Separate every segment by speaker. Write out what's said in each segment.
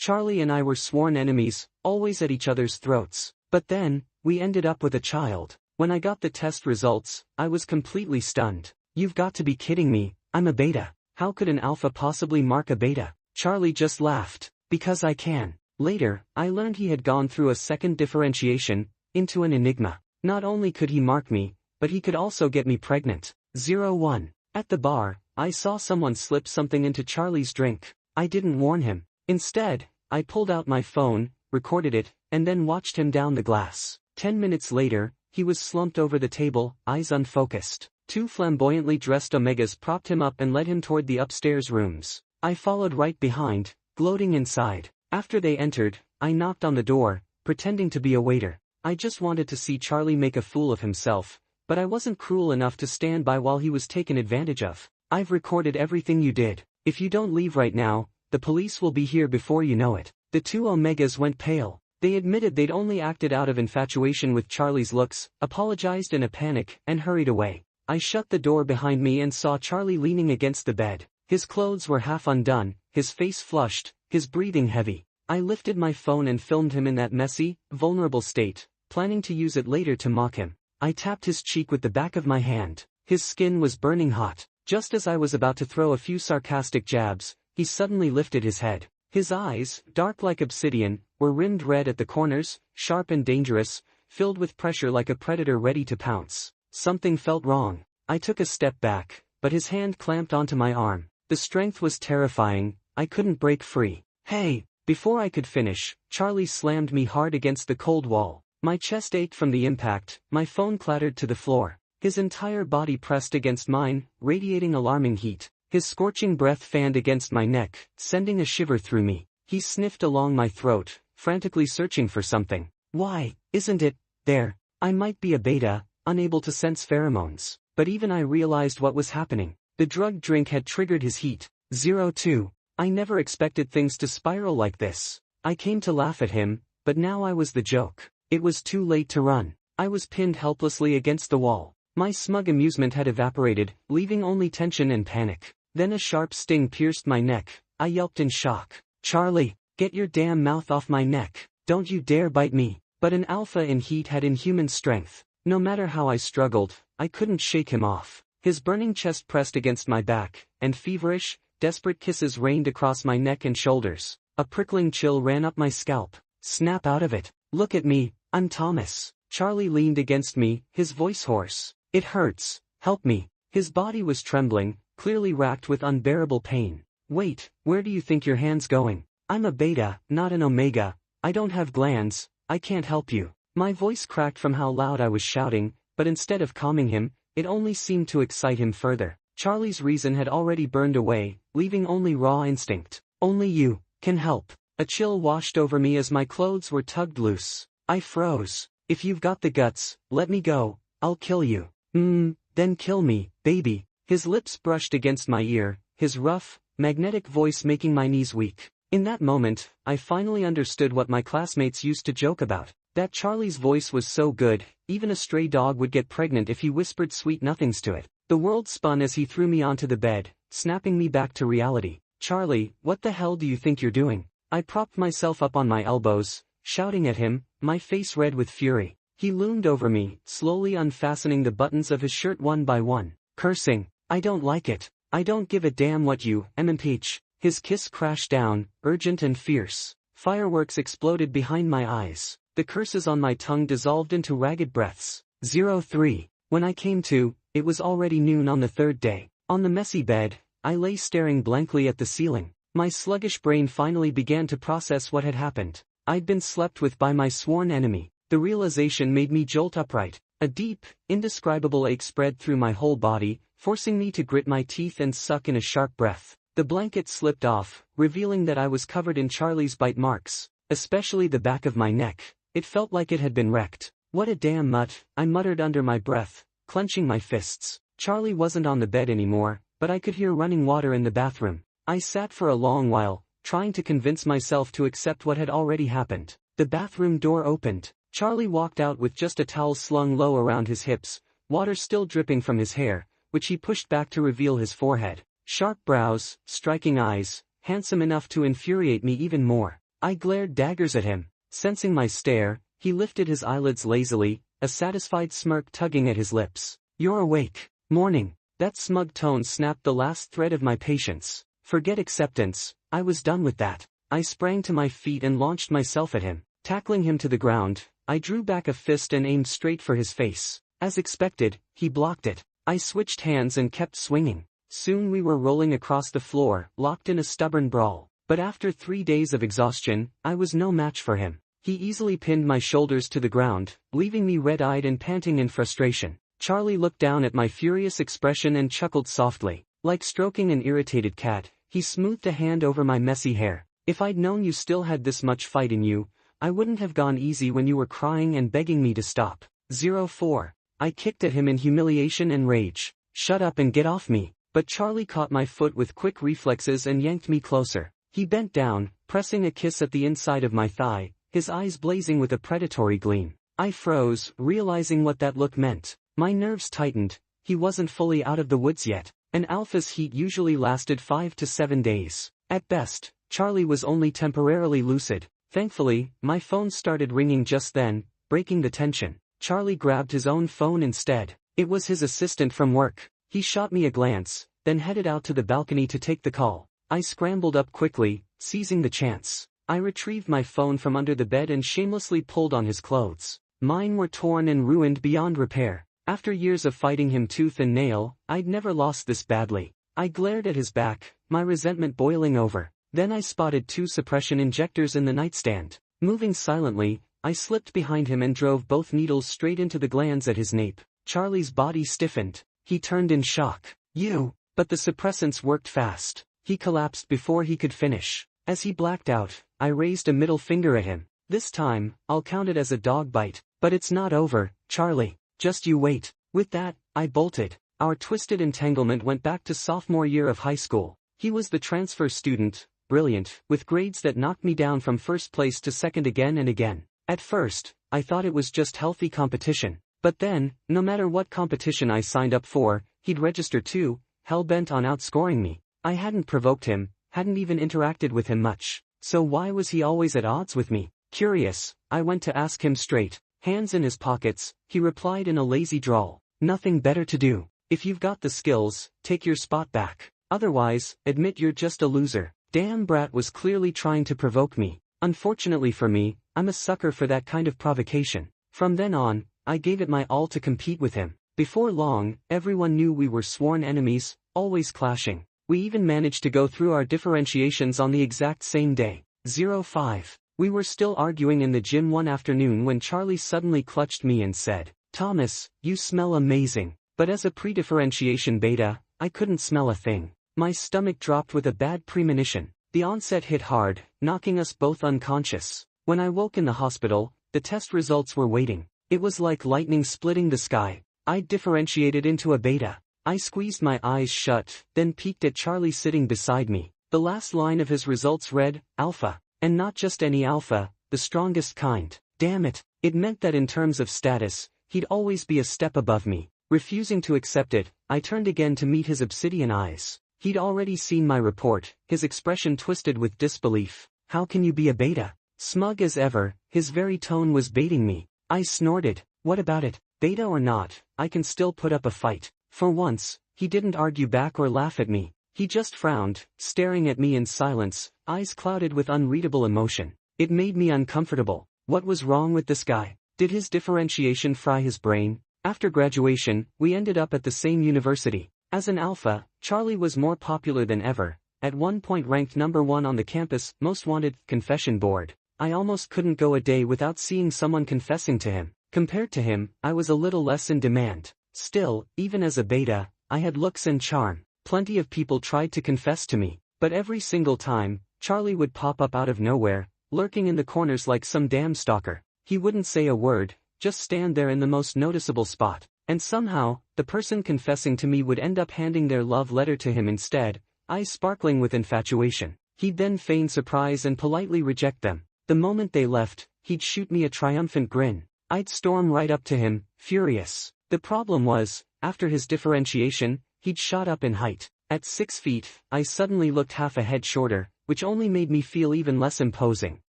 Speaker 1: Charlie and I were sworn enemies, always at each other's throats. But then, we ended up with a child. When I got the test results, I was completely stunned. You've got to be kidding me, I'm a beta. How could an alpha possibly mark a beta? Charlie just laughed. Because I can. Later, I learned he had gone through a second differentiation, into an Enigma. Not only could he mark me, but he could also get me pregnant. 01. At the bar, I saw someone slip something into Charlie's drink. I didn't warn him. Instead, I pulled out my phone, recorded it, and then watched him down the glass. 10 minutes later, he was slumped over the table, eyes unfocused. 2 flamboyantly dressed Omegas propped him up and led him toward the upstairs rooms. I followed right behind, gloating inside. After they entered, I knocked on the door, pretending to be a waiter. I just wanted to see Charlie make a fool of himself, but I wasn't cruel enough to stand by while he was taken advantage of. I've recorded everything you did. If you don't leave right now, the police will be here before you know it. The 2 Omegas went pale. They admitted they'd only acted out of infatuation with Charlie's looks, apologized in a panic, and hurried away. I shut the door behind me and saw Charlie leaning against the bed. His clothes were half undone, his face flushed, his breathing heavy. I lifted my phone and filmed him in that messy, vulnerable state, planning to use it later to mock him. I tapped his cheek with the back of my hand. His skin was burning hot. Just as I was about to throw a few sarcastic jabs, he suddenly lifted his head. His eyes, dark like obsidian, were rimmed red at the corners, sharp and dangerous, filled with pressure like a predator ready to pounce. Something felt wrong. I took a step back, but his hand clamped onto my arm. The strength was terrifying, I couldn't break free. Hey! Before I could finish, Charlie slammed me hard against the cold wall. My chest ached from the impact, my phone clattered to the floor. His entire body pressed against mine, radiating alarming heat. His scorching breath fanned against my neck, sending a shiver through me. He sniffed along my throat, frantically searching for something. Why, isn't it there? I might be a beta, unable to sense pheromones, but even I realized what was happening. The drug drink had triggered his heat. 02. I never expected things to spiral like this. I came to laugh at him, but now I was the joke. It was too late to run. I was pinned helplessly against the wall. My smug amusement had evaporated, leaving only tension and panic. Then a sharp sting pierced my neck. I yelped in shock. Charlie, get your damn mouth off my neck. Don't you dare bite me. But an alpha in heat had inhuman strength. No matter how I struggled, I couldn't shake him off. His burning chest pressed against my back, and feverish, desperate kisses rained across my neck and shoulders. A prickling chill ran up my scalp. Snap out of it. Look at me, I'm Thomas. Charlie leaned against me, his voice hoarse. It hurts. Help me. His body was trembling, clearly racked with unbearable pain. Wait, where do you think your hand's going? I'm a beta, not an omega. I don't have glands, I can't help you. My voice cracked from how loud I was shouting, but instead of calming him, it only seemed to excite him further. Charlie's reason had already burned away, leaving only raw instinct. Only you can help. A chill washed over me as my clothes were tugged loose. I froze. If you've got the guts, let me go, I'll kill you. Then kill me, baby. His lips brushed against my ear, his rough, magnetic voice making my knees weak. In that moment, I finally understood what my classmates used to joke about. That Charlie's voice was so good, even a stray dog would get pregnant if he whispered sweet nothings to it. The world spun as he threw me onto the bed, snapping me back to reality. Charlie, what the hell do you think you're doing? I propped myself up on my elbows, shouting at him, my face red with fury. He loomed over me, slowly unfastening the buttons of his shirt one by one, cursing. I don't like it. I don't give a damn what you impeach. His kiss crashed down, urgent and fierce. Fireworks exploded behind my eyes. The curses on my tongue dissolved into ragged breaths. 03. When I came to, it was already noon on the third day. On the messy bed, I lay staring blankly at the ceiling. My sluggish brain finally began to process what had happened. I'd been slept with by my sworn enemy. The realization made me jolt upright. A deep, indescribable ache spread through my whole body, forcing me to grit my teeth and suck in a sharp breath. The blanket slipped off, revealing that I was covered in Charlie's bite marks, especially the back of my neck. It felt like it had been wrecked. What a damn mutt, I muttered under my breath, clenching my fists. Charlie wasn't on the bed anymore, but I could hear running water in the bathroom. I sat for a long while, trying to convince myself to accept what had already happened. The bathroom door opened. Charlie walked out with just a towel slung low around his hips, water still dripping from his hair, which he pushed back to reveal his forehead. Sharp brows, striking eyes, handsome enough to infuriate me even more. I glared daggers at him. Sensing my stare, he lifted his eyelids lazily, a satisfied smirk tugging at his lips. "You're awake." "Morning." That smug tone snapped the last thread of my patience. Forget acceptance, I was done with that. I sprang to my feet and launched myself at him. Tackling him to the ground, I drew back a fist and aimed straight for his face. As expected, he blocked it. I switched hands and kept swinging. Soon we were rolling across the floor, locked in a stubborn brawl. But after 3 days of exhaustion, I was no match for him. He easily pinned my shoulders to the ground, leaving me red-eyed and panting in frustration. Charlie looked down at my furious expression and chuckled softly. Like stroking an irritated cat, he smoothed a hand over my messy hair. "If I'd known you still had this much fight in you, I wouldn't have gone easy when you were crying and begging me to stop." 04. I kicked at him in humiliation and rage. "Shut up and get off me." But Charlie caught my foot with quick reflexes and yanked me closer. He bent down, pressing a kiss at the inside of my thigh, his eyes blazing with a predatory gleam. I froze, realizing what that look meant. My nerves tightened. He wasn't fully out of the woods yet. An alpha's heat usually lasted 5 to 7 days. At best, Charlie was only temporarily lucid. Thankfully, my phone started ringing just then, breaking the tension. Charlie grabbed his own phone instead. It was his assistant from work. He shot me a glance, then headed out to the balcony to take the call. I scrambled up quickly, seizing the chance. I retrieved my phone from under the bed and shamelessly pulled on his clothes. Mine were torn and ruined beyond repair. After years of fighting him tooth and nail, I'd never lost this badly. I glared at his back, my resentment boiling over. Then I spotted 2 suppression injectors in the nightstand. Moving silently, I slipped behind him and drove both needles straight into the glands at his nape. Charlie's body stiffened. He turned in shock. "You!" But the suppressants worked fast. He collapsed before he could finish. As he blacked out, I raised a middle finger at him. "This time, I'll count it as a dog bite. But it's not over, Charlie. Just you wait." With that, I bolted. Our twisted entanglement went back to sophomore year of high school. He was the transfer student, brilliant, with grades that knocked me down from first place to second again and again. At first, I thought it was just healthy competition. But then, no matter what competition I signed up for, he'd register too, hell-bent on outscoring me. I hadn't provoked him, hadn't even interacted with him much. So why was he always at odds with me? Curious, I went to ask him straight. Hands in his pockets, he replied in a lazy drawl. "Nothing better to do. If you've got the skills, take your spot back. Otherwise, admit you're just a loser." Damn brat was clearly trying to provoke me. Unfortunately for me, I'm a sucker for that kind of provocation. From then on, I gave it my all to compete with him. Before long, everyone knew we were sworn enemies, always clashing. We even managed to go through our differentiations on the exact same day. 05. We were still arguing in the gym one afternoon when Charlie suddenly clutched me and said, "Thomas, you smell amazing." But as a pre-differentiation beta, I couldn't smell a thing. My stomach dropped with a bad premonition. The onset hit hard, knocking us both unconscious. When I woke in the hospital, the test results were waiting. It was like lightning splitting the sky. I differentiated into a beta. I squeezed my eyes shut, then peeked at Charlie sitting beside me. The last line of his results read, Alpha. And not just any alpha, the strongest kind. Damn it, it meant that in terms of status, he'd always be a step above me. Refusing to accept it, I turned again to meet his obsidian eyes. He'd already seen my report, his expression twisted with disbelief. "How can you be a beta?" Smug as ever, his very tone was baiting me. I snorted. "What about it? Beta or not, I can still put up a fight." For once, he didn't argue back or laugh at me. He just frowned, staring at me in silence, eyes clouded with unreadable emotion. It made me uncomfortable. What was wrong with this guy? Did his differentiation fry his brain? After graduation, we ended up at the same university. As an alpha, Charlie was more popular than ever, at one point ranked #1 on the campus most wanted confession board. I almost couldn't go a day without seeing someone confessing to him. Compared to him, I was a little less in demand. Still, even as a beta, I had looks and charm. Plenty of people tried to confess to me, but every single time, Charlie would pop up out of nowhere, lurking in the corners like some damn stalker. He wouldn't say a word, just stand there in the most noticeable spot. And somehow, the person confessing to me would end up handing their love letter to him instead, eyes sparkling with infatuation. He'd then feign surprise and politely reject them. The moment they left, he'd shoot me a triumphant grin. I'd storm right up to him, furious. The problem was, after his differentiation, he'd shot up in height. At 6 feet, I suddenly looked half a head shorter, which only made me feel even less imposing.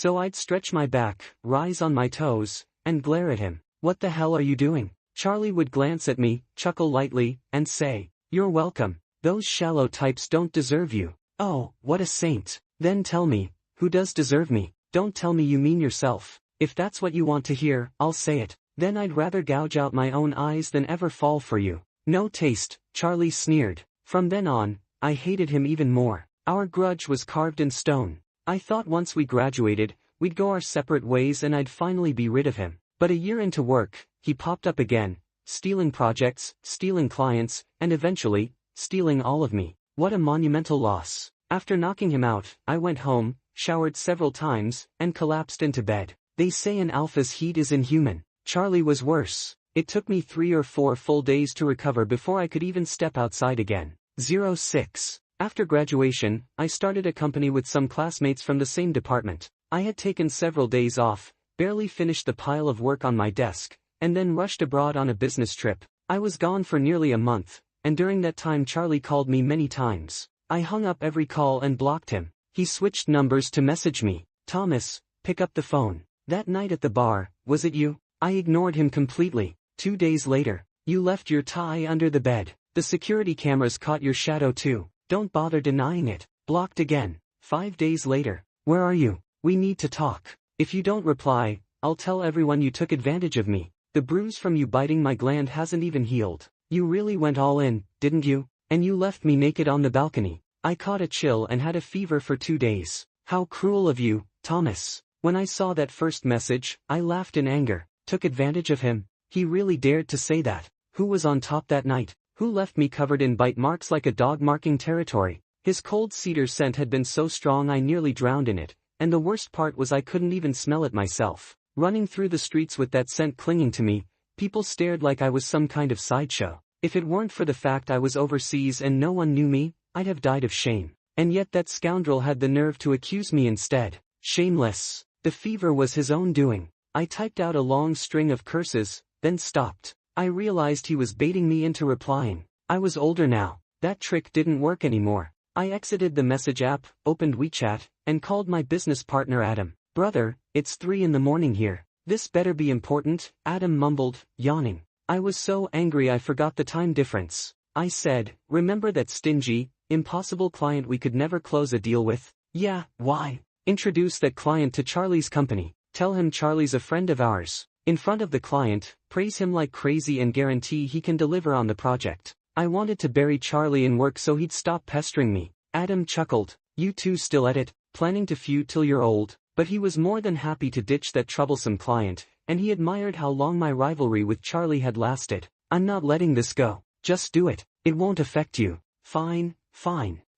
Speaker 1: So I'd stretch my back, rise on my toes, and glare at him. "What the hell are you doing?" Charlie would glance at me, chuckle lightly, and say, "You're welcome. Those shallow types don't deserve you." Oh, what a saint. Then tell me, who does deserve me? Don't tell me you mean yourself. If that's what you want to hear, I'll say it. Then I'd rather gouge out my own eyes than ever fall for you. No taste, Charlie sneered. From then on, I hated him even more. Our grudge was carved in stone. I thought once we graduated, we'd go our separate ways and I'd finally be rid of him. But a year into work, he popped up again, stealing projects, stealing clients, and eventually, stealing all of me. What a monumental loss. After knocking him out, I went home, showered several times, and collapsed into bed. They say an alpha's heat is inhuman. Charlie was worse. It took me 3 or 4 full days to recover before I could even step outside again. 06. After graduation, I started a company with some classmates from the same department. I had taken several days off, barely finished the pile of work on my desk, and then rushed abroad on a business trip. I was gone for nearly a month, and during that time Charlie called me many times. I hung up every call and blocked him. He switched numbers to message me. "Thomas, pick up the phone. That night at the bar, was it you?" I ignored him completely. 2 days later, "You left your tie under the bed. The security cameras caught your shadow too. Don't bother denying it." Blocked again. 5 days later, "Where are you? We need to talk. If you don't reply, I'll tell everyone you took advantage of me. The bruise from you biting my gland hasn't even healed. You really went all in, didn't you? And you left me naked on the balcony." I caught a chill and had a fever for 2 days. "How cruel of you, Thomas." When I saw that first message, I laughed in anger. Took advantage of him? He really dared to say that. Who was on top that night? Who left me covered in bite marks like a dog marking territory? His cold cedar scent had been so strong I nearly drowned in it, and the worst part was I couldn't even smell it myself. Running through the streets with that scent clinging to me, people stared like I was some kind of sideshow. If it weren't for the fact I was overseas and no one knew me, I'd have died of shame. And yet that scoundrel had the nerve to accuse me instead. Shameless. The fever was his own doing. I typed out a long string of curses, then stopped. I realized he was baiting me into replying. I was older now. That trick didn't work anymore. I exited the message app, opened WeChat, and called my business partner Adam. "Brother, it's 3 in the morning here. This better be important," Adam mumbled, yawning. I was so angry I forgot the time difference. I said, "Remember that stingy, impossible client we could never close a deal with?" "Yeah, why?" "Introduce that client to Charlie's company. Tell him Charlie's a friend of ours. In front of the client, praise him like crazy and guarantee he can deliver on the project." I wanted to bury Charlie in work so he'd stop pestering me. Adam chuckled. "You two still at it, planning to feud till you're old?" But he was more than happy to ditch that troublesome client, and he admired how long my rivalry with Charlie had lasted. "I'm not letting this go. Just do it. It won't affect you." Fine.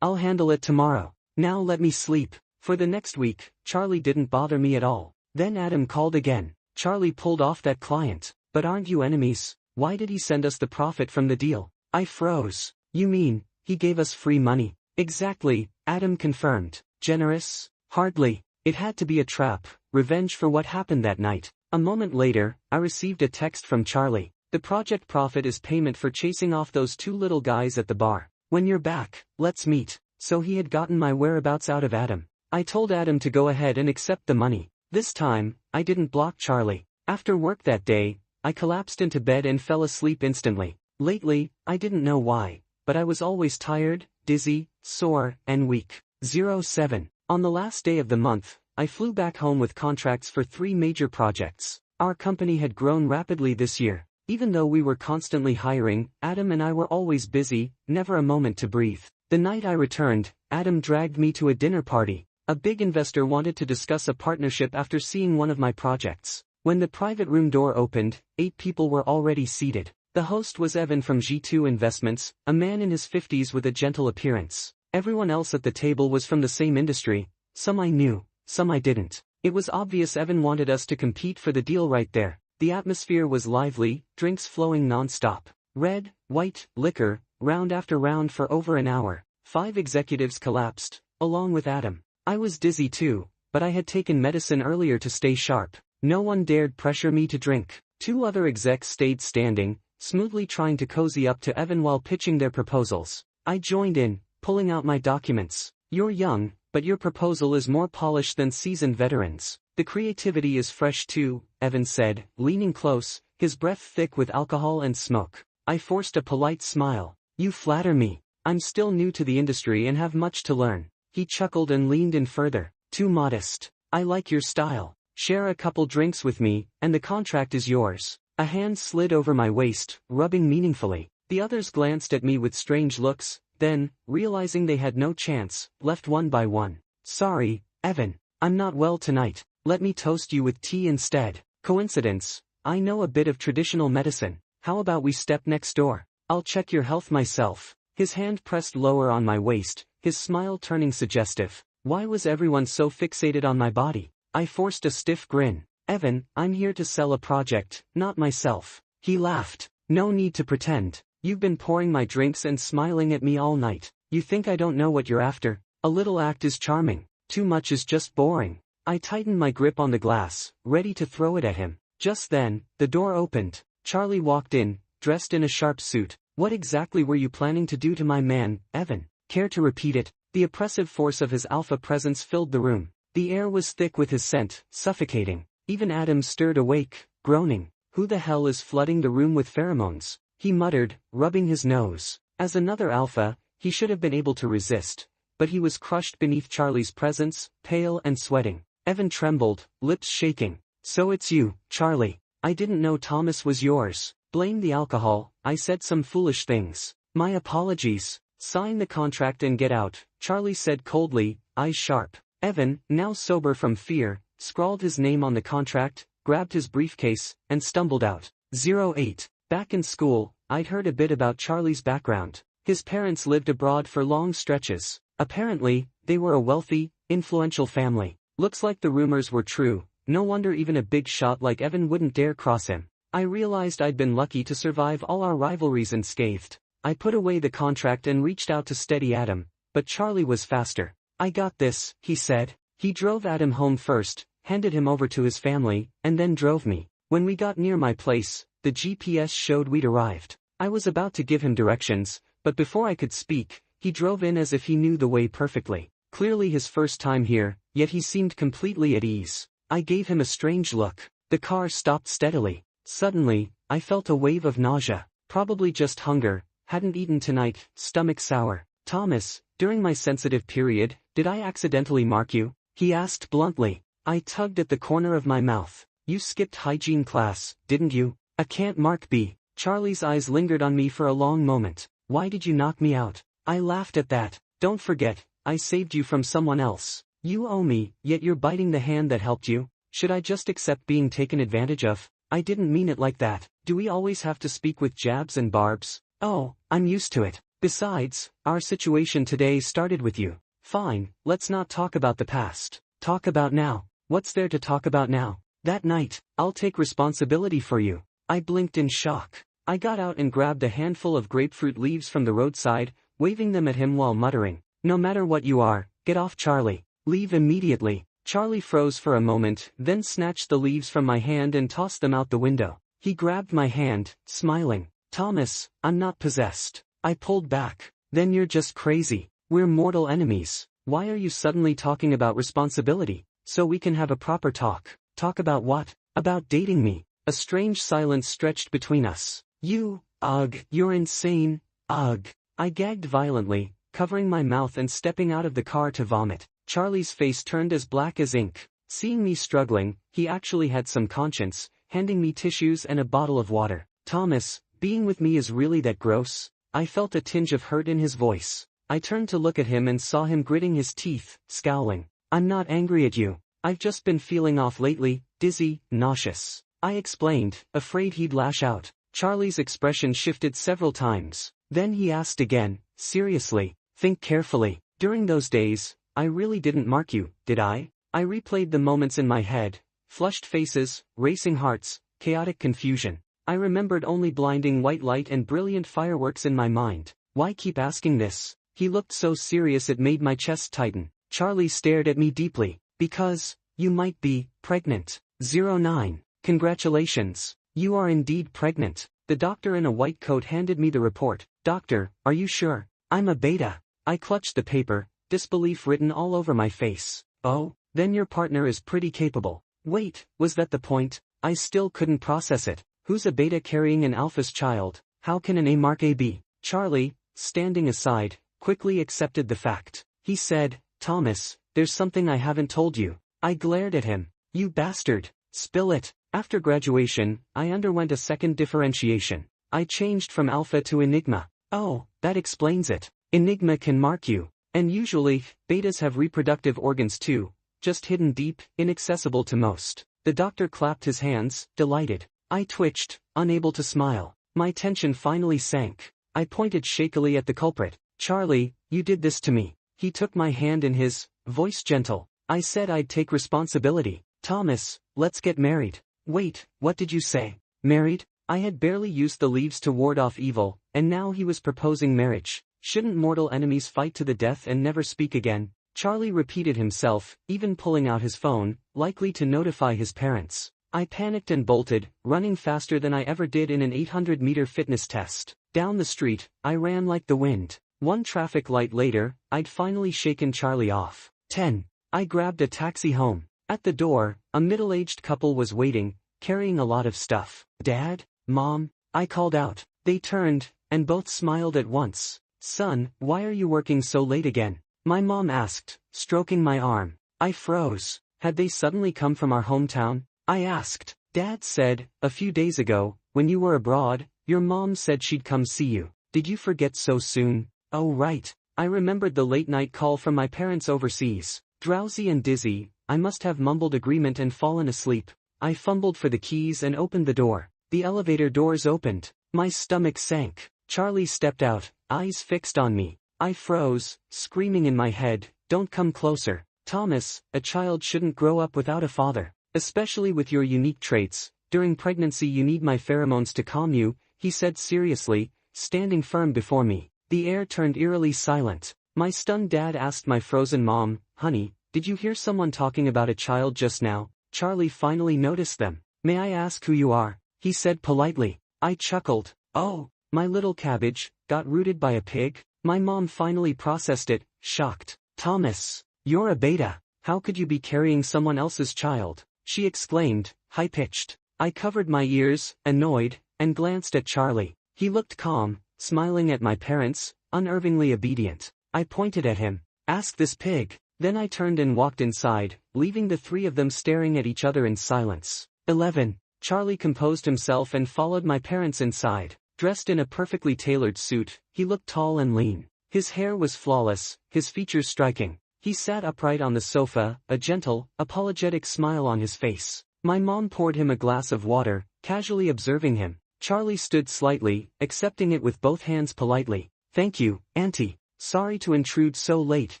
Speaker 1: I'll handle it tomorrow. Now let me sleep." For the next week, Charlie didn't bother me at all. Then Adam called again. "Charlie pulled off that client. But aren't you enemies? Why did he send us the profit from the deal?" I froze. "You mean, he gave us free money?" "Exactly," Adam confirmed. "Generous? Hardly. It had to be a trap, revenge for what happened that night." A moment later, I received a text from Charlie. "The project profit is payment for chasing off those 2 little guys at the bar. When you're back, let's meet." So he had gotten my whereabouts out of Adam. I told Adam to go ahead and accept the money. This time, I didn't block Charlie. After work that day, I collapsed into bed and fell asleep instantly. Lately, I didn't know why, but I was always tired, dizzy, sore, and weak. 07. On the last day of the month, I flew back home with contracts for 3 major projects. Our company had grown rapidly this year. Even though we were constantly hiring, Adam and I were always busy, never a moment to breathe. The night I returned, Adam dragged me to a dinner party. A big investor wanted to discuss a partnership after seeing one of my projects. When the private room door opened, 8 people were already seated. The host was Evan from G2 Investments, a man in his 50s with a gentle appearance. Everyone else at the table was from the same industry. Some I knew, some I didn't. It was obvious Evan wanted us to compete for the deal right there. The atmosphere was lively, drinks flowing non-stop. Red, white, liquor, round after round for over an hour. 5 executives collapsed, along with Adam. I was dizzy too, but I had taken medicine earlier to stay sharp. No one dared pressure me to drink. 2 other execs stayed standing, smoothly trying to cozy up to Evan while pitching their proposals. I joined in, pulling out my documents. "You're young, but your proposal is more polished than seasoned veterans. The creativity is fresh too, Evan said, leaning close, his breath thick with alcohol and smoke. I forced a polite smile. You flatter me. I'm still new to the industry and have much to learn. He chuckled and leaned in further. Too modest. I like your style. Share a couple drinks with me, and the contract is yours. A hand slid over my waist, rubbing meaningfully. The others glanced at me with strange looks, then, realizing they had no chance, left one by one. Sorry, Evan. I'm not well tonight. Let me toast you with tea instead. Coincidence. I know a bit of traditional medicine. How about we step next door? I'll check your health myself. His hand pressed lower on my waist, his smile turning suggestive. Why was everyone so fixated on my body? I forced a stiff grin. Evan, I'm here to sell a project, not myself. He laughed. No need to pretend. You've been pouring my drinks and smiling at me all night. You think I don't know what you're after? A little act is charming. Too much is just boring. I tightened my grip on the glass, ready to throw it at him. Just then, the door opened. Charlie walked in, dressed in a sharp suit. What exactly were you planning to do to my man, Evan? Care to repeat it? The oppressive force of his alpha presence filled the room. The air was thick with his scent, suffocating. Even Adam stirred awake, groaning. Who the hell is flooding the room with pheromones? He muttered, rubbing his nose. As another alpha, he should have been able to resist, but he was crushed beneath Charlie's presence, pale and sweating. Evan trembled, lips shaking. So it's you, Charlie. I didn't know Thomas was yours. Blame the alcohol. I said some foolish things. My apologies. Sign the contract and get out, Charlie said coldly, eyes sharp. Evan, now sober from fear, scrawled his name on the contract, grabbed his briefcase, and stumbled out. 08. Back in school, I'd heard a bit about Charlie's background. His parents lived abroad for long stretches. Apparently, they were a wealthy, influential family. Looks like the rumors were true. No wonder even a big shot like Evan wouldn't dare cross him. I realized I'd been lucky to survive all our rivalries unscathed. I put away the contract and reached out to steady Adam, but Charlie was faster. I got this, he said. He drove Adam home first, handed him over to his family, and then drove me. When we got near my place, the GPS showed we'd arrived. I was about to give him directions, but before I could speak, he drove in as if he knew the way perfectly. Clearly his first time here, yet he seemed completely at ease. I gave him a strange look. The car stopped steadily. Suddenly, I felt a wave of nausea. Probably just hunger. Hadn't eaten tonight, stomach sour. Thomas, during my sensitive period, did I accidentally mark you? He asked bluntly. I tugged at the corner of my mouth. You skipped hygiene class, didn't you? I can't mark B. Charlie's eyes lingered on me for a long moment. Why did you knock me out? I laughed at that. Don't forget, I saved you from someone else. You owe me, yet you're biting the hand that helped you. Should I just accept being taken advantage of? I didn't mean it like that. Do we always have to speak with jabs and barbs? Oh, I'm used to it. Besides, our situation today started with you. Fine, let's not talk about the past. Talk about now. What's there to talk about now? That night, I'll take responsibility for you. I blinked in shock. I got out and grabbed a handful of grapefruit leaves from the roadside, waving them at him while muttering, no matter what you are, get off Charlie. Leave immediately. Charlie froze for a moment, then snatched the leaves from my hand and tossed them out the window. He grabbed my hand, smiling. Thomas, I'm not possessed. I pulled back. Then you're just crazy. We're mortal enemies. Why are you suddenly talking about responsibility? So we can have a proper talk. Talk about what? About dating me. A strange silence stretched between us. You're insane, ugh. I gagged violently, covering my mouth and stepping out of the car to vomit. Charlie's face turned as black as ink. Seeing me struggling, he actually had some conscience, handing me tissues and a bottle of water. Thomas, being with me is really that gross? I felt a tinge of hurt in his voice. I turned to look at him and saw him gritting his teeth, scowling. I'm not angry at you. I've just been feeling off lately, dizzy, nauseous. I explained, afraid he'd lash out. Charlie's expression shifted several times. Then he asked again, seriously, think carefully. During those days, I really didn't mark you, did I? I replayed the moments in my head, flushed faces, racing hearts, chaotic confusion. I remembered only blinding white light and brilliant fireworks in my mind. Why keep asking this? He looked so serious it made my chest tighten. Charlie stared at me deeply. Because, you might be, pregnant. 09. Congratulations. You are indeed pregnant. The doctor in a white coat handed me the report. Doctor, are you sure? I'm a beta. I clutched the paper, disbelief written all over my face. Oh, then your partner is pretty capable. Wait, was that the point? I still couldn't process it. Who's a beta carrying an alpha's child? How can an A mark A B? Charlie, standing aside, quickly accepted the fact. He said, Thomas, there's something I haven't told you. I glared at him. You bastard. Spill it. After graduation, I underwent a second differentiation. I changed from alpha to Enigma. Oh, that explains it. Enigma can mark you. And usually, betas have reproductive organs too, just hidden deep, inaccessible to most. The doctor clapped his hands, delighted. I twitched, unable to smile. My tension finally sank. I pointed shakily at the culprit. Charlie, you did this to me. He took my hand in his, voice gentle. I said I'd take responsibility. Thomas, let's get married. Wait, what did you say? Married? I had barely used the leaves to ward off evil, and now he was proposing marriage. Shouldn't mortal enemies fight to the death and never speak again? Charlie repeated himself, even pulling out his phone, likely to notify his parents. I panicked and bolted, running faster than I ever did in an 800-meter fitness test. Down the street, I ran like the wind. One traffic light later, I'd finally shaken Charlie off. 10. I grabbed a taxi home. At the door, a middle-aged couple was waiting, carrying a lot of stuff. Dad? Mom? I called out. They turned, and both smiled at once. Son, why are you working so late again? My mom asked, stroking my arm. I froze. Had they suddenly come from our hometown? I asked. Dad said, a few days ago, when you were abroad, your mom said she'd come see you. Did you forget so soon? Oh right. I remembered the late-night call from my parents overseas. Drowsy and dizzy, I must have mumbled agreement and fallen asleep. I fumbled for the keys and opened the door. The elevator doors opened. My stomach sank. Charlie stepped out, eyes fixed on me. I froze, screaming in my head, don't come closer. Thomas, a child shouldn't grow up without a father. Especially with your unique traits. During pregnancy you need my pheromones to calm you, he said seriously, standing firm before me. The air turned eerily silent. My stunned dad asked my frozen mom, honey, did you hear someone talking about a child just now? Charlie finally noticed them. May I ask who you are? He said politely. I chuckled. Oh, my little cabbage, got rooted by a pig? My mom finally processed it, shocked. Thomas, you're a beta. How could you be carrying someone else's child? She exclaimed, high-pitched. I covered my ears, annoyed, and glanced at Charlie. He looked calm, smiling at my parents, unervingly obedient. I pointed at him. Ask this pig. Then I turned and walked inside, leaving the three of them staring at each other in silence. 11. Charlie composed himself and followed my parents inside. Dressed in a perfectly tailored suit, he looked tall and lean. His hair was flawless, his features striking. He sat upright on the sofa, a gentle, apologetic smile on his face. My mom poured him a glass of water, casually observing him. Charlie stood slightly, accepting it with both hands politely. Thank you, Auntie. Sorry to intrude so late,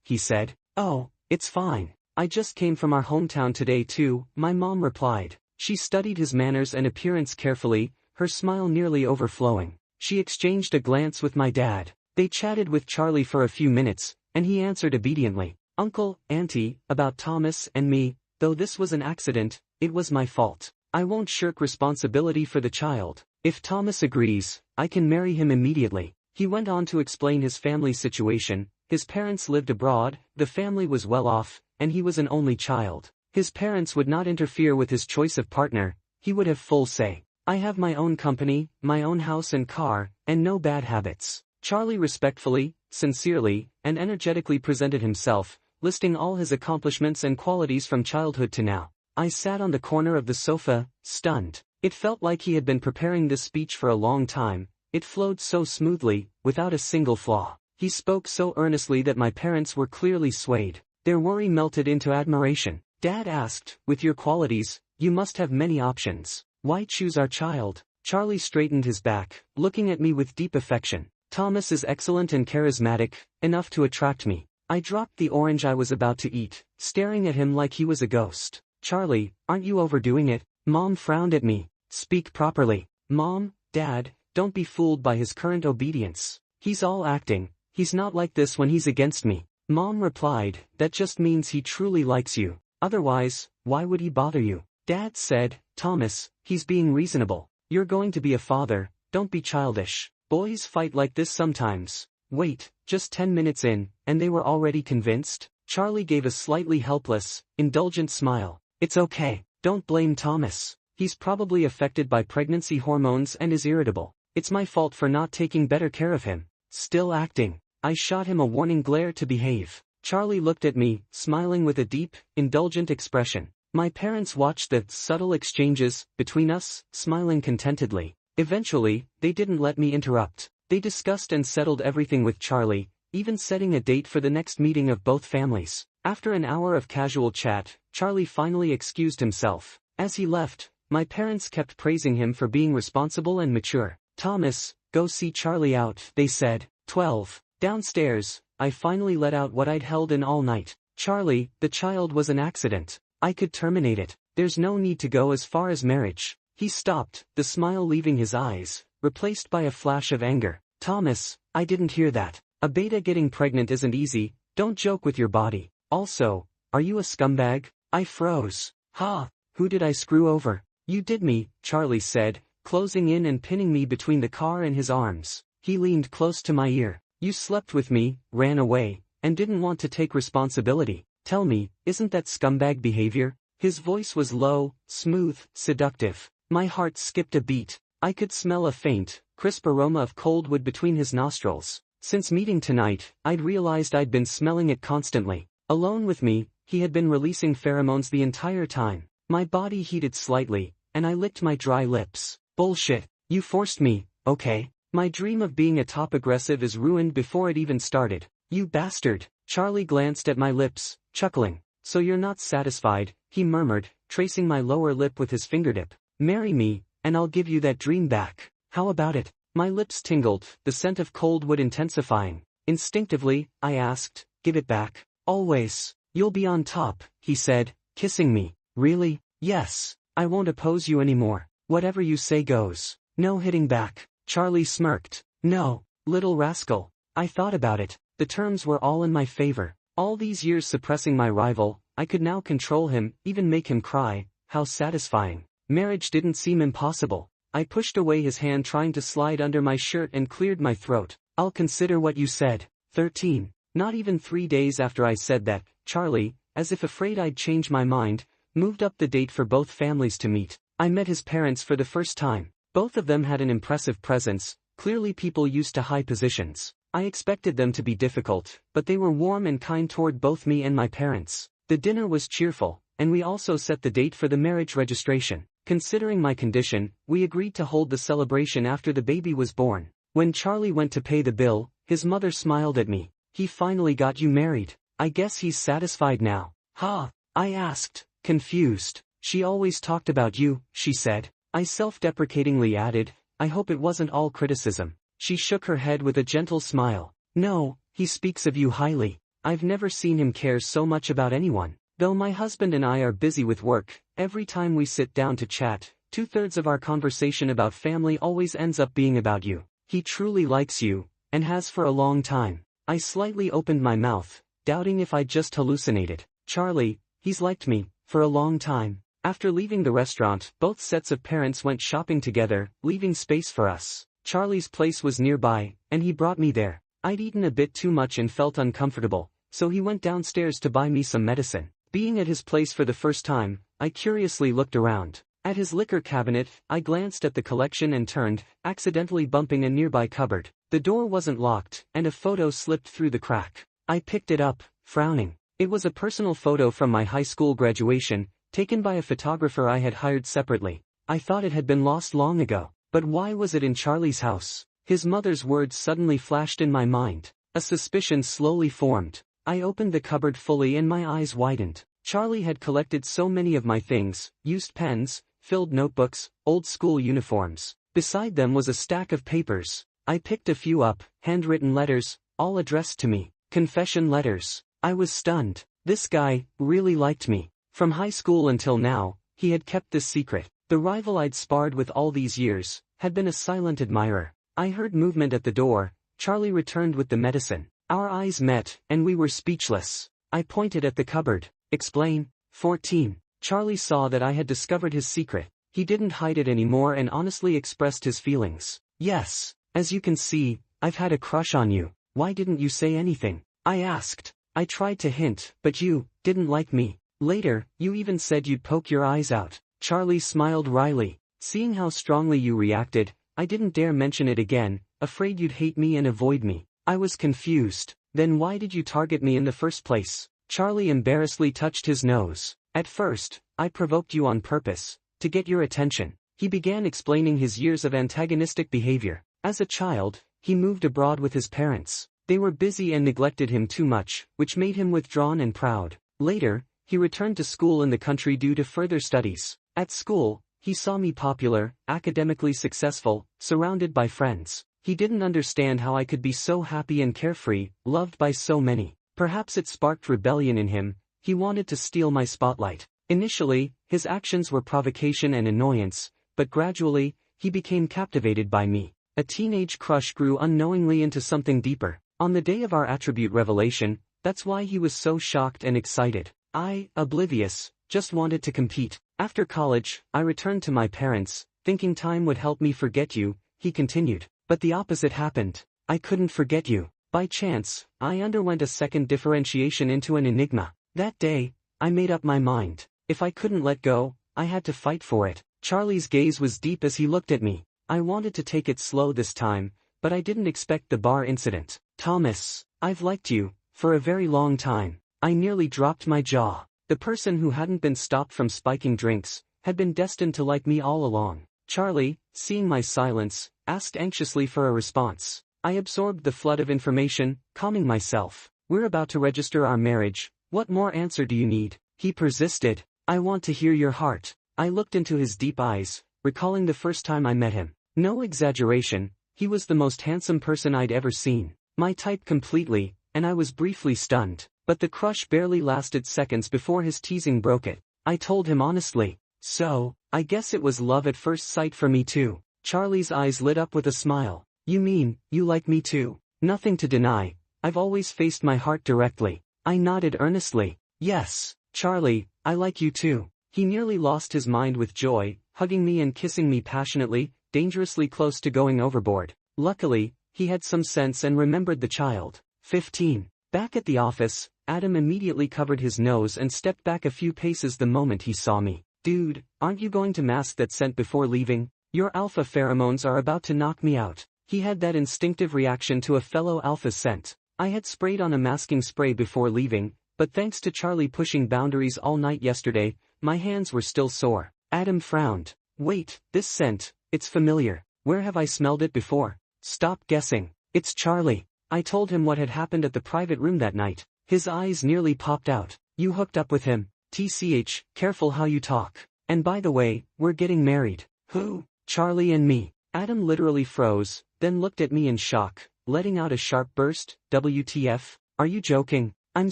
Speaker 1: he said. Oh, it's fine. I just came from our hometown today too, my mom replied. She studied his manners and appearance carefully, her smile nearly overflowing. She exchanged a glance with my dad. They chatted with Charlie for a few minutes, and he answered obediently. Uncle, Auntie, about Thomas and me, though this was an accident, it was my fault. I won't shirk responsibility for the child. If Thomas agrees, I can marry him immediately. He went on to explain his family situation. His parents lived abroad, the family was well off, and he was an only child. His parents would not interfere with his choice of partner, he would have full say. I have my own company, my own house and car, and no bad habits. Charlie respectfully, sincerely, and energetically presented himself, listing all his accomplishments and qualities from childhood to now. I sat on the corner of the sofa, stunned. It felt like he had been preparing this speech for a long time. It flowed so smoothly, without a single flaw. He spoke so earnestly that my parents were clearly swayed. Their worry melted into admiration. Dad asked, with your qualities, you must have many options. Why choose our child? Charlie straightened his back, looking at me with deep affection. Thomas is excellent and charismatic, enough to attract me. I dropped the orange I was about to eat, staring at him like he was a ghost. Charlie, aren't you overdoing it? Mom frowned at me. Speak properly. Mom, Dad, don't be fooled by his current obedience. He's all acting. He's not like this when he's against me. Mom replied, that just means he truly likes you. Otherwise, why would he bother you? Dad said, Thomas, he's being reasonable. You're going to be a father, don't be childish. Boys fight like this sometimes. Wait, just 10 minutes in, and they were already convinced? Charlie gave a slightly helpless, indulgent smile. It's okay, don't blame Thomas. He's probably affected by pregnancy hormones and is irritable. It's my fault for not taking better care of him. Still acting. I shot him a warning glare to behave. Charlie looked at me, smiling with a deep, indulgent expression. My parents watched the subtle exchanges between us, smiling contentedly. Eventually, they didn't let me interrupt. They discussed and settled everything with Charlie, even setting a date for the next meeting of both families. After an hour of casual chat, Charlie finally excused himself. As he left, my parents kept praising him for being responsible and mature. Thomas, go see Charlie out, they said. 12. Downstairs, I finally let out what I'd held in all night. Charlie, the child was an accident. I could terminate it. There's no need to go as far as marriage. He stopped, the smile leaving his eyes, replaced by a flash of anger. Thomas, I didn't hear that. A beta getting pregnant isn't easy, don't joke with your body. Also, are you a scumbag? I froze. Ha! Who did I screw over? You did me, Charlie said, closing in and pinning me between the car and his arms. He leaned close to my ear. You slept with me, ran away, and didn't want to take responsibility. Tell me, isn't that scumbag behavior? His voice was low, smooth, seductive. My heart skipped a beat. I could smell a faint, crisp aroma of cold wood between his nostrils. Since meeting tonight, I'd realized I'd been smelling it constantly. Alone with me, he had been releasing pheromones the entire time. My body heated slightly, and I licked my dry lips. Bullshit. You forced me, okay? My dream of being a top aggressive is ruined before it even started. You bastard. Charlie glanced at my lips, chuckling. So you're not satisfied, he murmured, tracing my lower lip with his fingertip. Marry me, and I'll give you that dream back. How about it? My lips tingled, the scent of cold wood intensifying. Instinctively, I asked, give it back. Always. You'll be on top, he said, kissing me. Really? Yes. I won't oppose you anymore. Whatever you say goes. No hitting back. Charlie smirked. No, little rascal. I thought about it. The terms were all in my favor. All these years suppressing my rival, I could now control him, even make him cry. How satisfying. Marriage didn't seem impossible. I pushed away his hand trying to slide under my shirt and cleared my throat. I'll consider what you said. 13. Not even 3 days after I said that, Charlie, as if afraid I'd change my mind, moved up the date for both families to meet. I met his parents for the first time. Both of them had an impressive presence, clearly people used to high positions. I expected them to be difficult, but they were warm and kind toward both me and my parents. The dinner was cheerful, and we also set the date for the marriage registration. Considering my condition, we agreed to hold the celebration after the baby was born. When Charlie went to pay the bill, his mother smiled at me. He finally got you married. I guess he's satisfied now. Ha! I asked, confused. She always talked about you, she said. I self-deprecatingly added, I hope it wasn't all criticism. She shook her head with a gentle smile. No, he speaks of you highly. I've never seen him care so much about anyone. Though my husband and I are busy with work, every time we sit down to chat, 2/3 of our conversation about family always ends up being about you. He truly likes you, and has for a long time. I slightly opened my mouth, doubting if I'd just hallucinated. Charlie, he's liked me, for a long time. After leaving the restaurant, both sets of parents went shopping together, leaving space for us. Charlie's place was nearby, and he brought me there. I'd eaten a bit too much and felt uncomfortable, so he went downstairs to buy me some medicine. Being at his place for the first time, I curiously looked around. At his liquor cabinet, I glanced at the collection and turned, accidentally bumping a nearby cupboard. The door wasn't locked, and a photo slipped through the crack. I picked it up, frowning. It was a personal photo from my high school graduation, taken by a photographer I had hired separately. I thought it had been lost long ago, but why was it in Charlie's house? His mother's words suddenly flashed in my mind. A suspicion slowly formed. I opened the cupboard fully and my eyes widened. Charlie had collected so many of my things, used pens, filled notebooks, old school uniforms. Beside them was a stack of papers. I picked a few up, handwritten letters, all addressed to me. Confession letters. I was stunned. This guy really liked me. From high school until now, he had kept this secret. The rival I'd sparred with all these years had been a silent admirer. I heard movement at the door. Charlie returned with the medicine. Our eyes met, and we were speechless. I pointed at the cupboard. Explain. 14. Charlie saw that I had discovered his secret. He didn't hide it anymore and honestly expressed his feelings. Yes, as you can see, I've had a crush on you. Why didn't you say anything? I asked. I tried to hint, but you didn't like me. Later, you even said you'd poke your eyes out. Charlie smiled wryly. Seeing how strongly you reacted, I didn't dare mention it again, afraid you'd hate me and avoid me. I was confused. Then why did you target me in the first place? Charlie embarrassedly touched his nose. At first, I provoked you on purpose, to get your attention. He began explaining his years of antagonistic behavior. As a child, he moved abroad with his parents. They were busy and neglected him too much, which made him withdrawn and proud. Later, he returned to school in the country due to further studies. At school, he saw me popular, academically successful, surrounded by friends. He didn't understand how I could be so happy and carefree, loved by so many. Perhaps it sparked rebellion in him. He wanted to steal my spotlight. Initially, his actions were provocation and annoyance, but gradually, he became captivated by me. A teenage crush grew unknowingly into something deeper. On the day of our attribute revelation, that's why he was so shocked and excited. I, oblivious, just wanted to compete. After college, I returned to my parents, thinking time would help me forget you, he continued. But the opposite happened. I couldn't forget you. By chance, I underwent a second differentiation into an Enigma. That day, I made up my mind. If I couldn't let go, I had to fight for it. Charlie's gaze was deep as he looked at me. I wanted to take it slow this time, but I didn't expect the bar incident. Thomas, I've liked you, for a very long time. I nearly dropped my jaw. The person who hadn't been stopped from spiking drinks, had been destined to like me all along. Charlie, seeing my silence, asked anxiously for a response. I absorbed the flood of information, calming myself. We're about to register our marriage. What more answer do you need? He persisted. I want to hear your heart. I looked into his deep eyes, recalling the first time I met him. No exaggeration, he was the most handsome person I'd ever seen. My type completely, and I was briefly stunned. But the crush barely lasted seconds before his teasing broke it. I told him honestly. So, I guess it was love at first sight for me too. Charlie's eyes lit up with a smile. You mean, you like me too? Nothing to deny. I've always faced my heart directly. I nodded earnestly. Yes, Charlie, I like you too. He nearly lost his mind with joy, hugging me and kissing me passionately, dangerously close to going overboard. Luckily, he had some sense and remembered the child. 15. Back at the office, Adam immediately covered his nose and stepped back a few paces the moment he saw me. Dude, aren't you going to mask that scent before leaving? Your alpha pheromones are about to knock me out. He had that instinctive reaction to a fellow alpha's scent. I had sprayed on a masking spray before leaving, but thanks to Charlie pushing boundaries all night yesterday, my hands were still sore. Adam frowned. Wait, this scent, it's familiar. Where have I smelled it before? Stop guessing. It's Charlie. I told him what had happened at the private room that night. His eyes nearly popped out. You hooked up with him. TCH, careful how you talk. And by the way, we're getting married. Who? Charlie and me. Adam literally froze, then looked at me in shock, letting out a sharp burst. WTF? Are you joking? I'm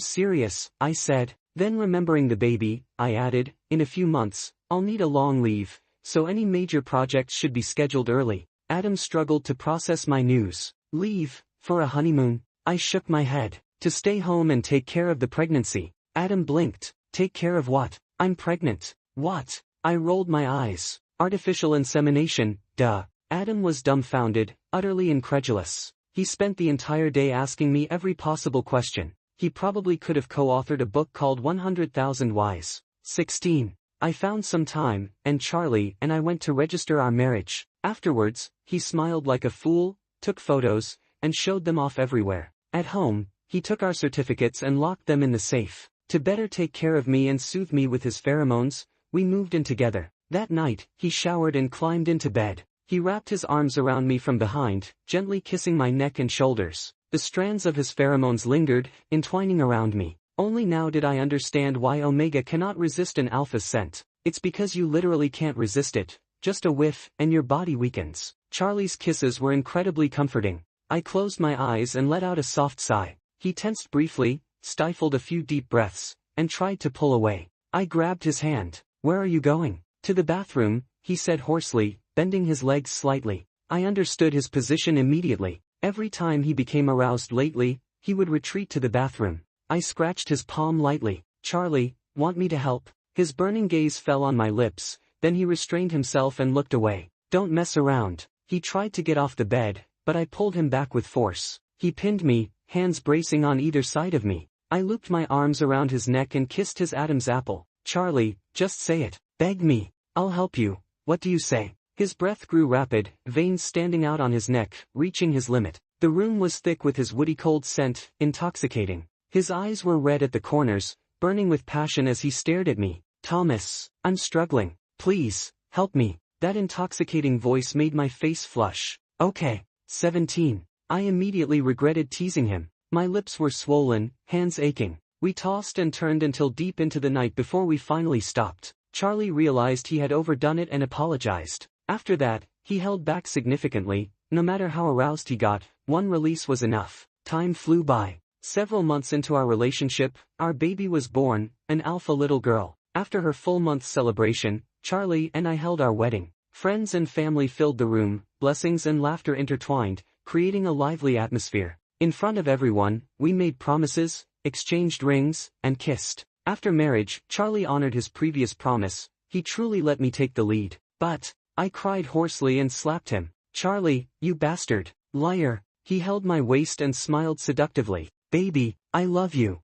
Speaker 1: serious, I said. Then remembering the baby, I added, in a few months, I'll need a long leave, so any major projects should be scheduled early. Adam struggled to process my news. Leave? For a honeymoon? I shook my head. To stay home and take care of the pregnancy. Adam blinked. Take care of what? I'm pregnant. What? I rolled my eyes. Artificial insemination, duh. Adam was dumbfounded, utterly incredulous. He spent the entire day asking me every possible question. He probably could have co-authored a book called 100,000 Whys. 16. I found some time, and Charlie and I went to register our marriage. Afterwards, he smiled like a fool, took photos, and showed them off everywhere. At home, he took our certificates and locked them in the safe. To better take care of me and soothe me with his pheromones, we moved in together. That night, he showered and climbed into bed. He wrapped his arms around me from behind, gently kissing my neck and shoulders. The strands of his pheromones lingered, entwining around me. Only now did I understand why Omega cannot resist an alpha scent. It's because you literally can't resist it. Just a whiff, and your body weakens. Charlie's kisses were incredibly comforting. I closed my eyes and let out a soft sigh. He tensed briefly, stifled a few deep breaths, and tried to pull away. I grabbed his hand. Where are you going? To the bathroom, he said hoarsely, bending his legs slightly. I understood his position immediately. Every time he became aroused lately, he would retreat to the bathroom. I scratched his palm lightly. Charlie, want me to help? His burning gaze fell on my lips, then he restrained himself and looked away. Don't mess around. He tried to get off the bed, but I pulled him back with force. He pinned me, hands bracing on either side of me. I looped my arms around his neck and kissed his Adam's apple. Charlie, just say it. Beg me. I'll help you. What do you say? His breath grew rapid, veins standing out on his neck, reaching his limit. The room was thick with his woody cold scent, intoxicating. His eyes were red at the corners, burning with passion as he stared at me. Thomas, I'm struggling. Please, help me. That intoxicating voice made my face flush. Okay. 17. I immediately regretted teasing him. My lips were swollen, hands aching. We tossed and turned until deep into the night before we finally stopped. Charlie realized he had overdone it and apologized. After that, he held back significantly. No matter how aroused he got, one release was enough. Time flew by. Several months into our relationship, our baby was born, an alpha little girl. After her full-month celebration, Charlie and I held our wedding. Friends and family filled the room, blessings and laughter intertwined, creating a lively atmosphere. In front of everyone, we made promises, exchanged rings, and kissed. After marriage, Charlie honored his previous promise. He truly let me take the lead. But I cried hoarsely and slapped him. Charlie, you bastard. Liar. He held my waist and smiled seductively. Baby, I love you.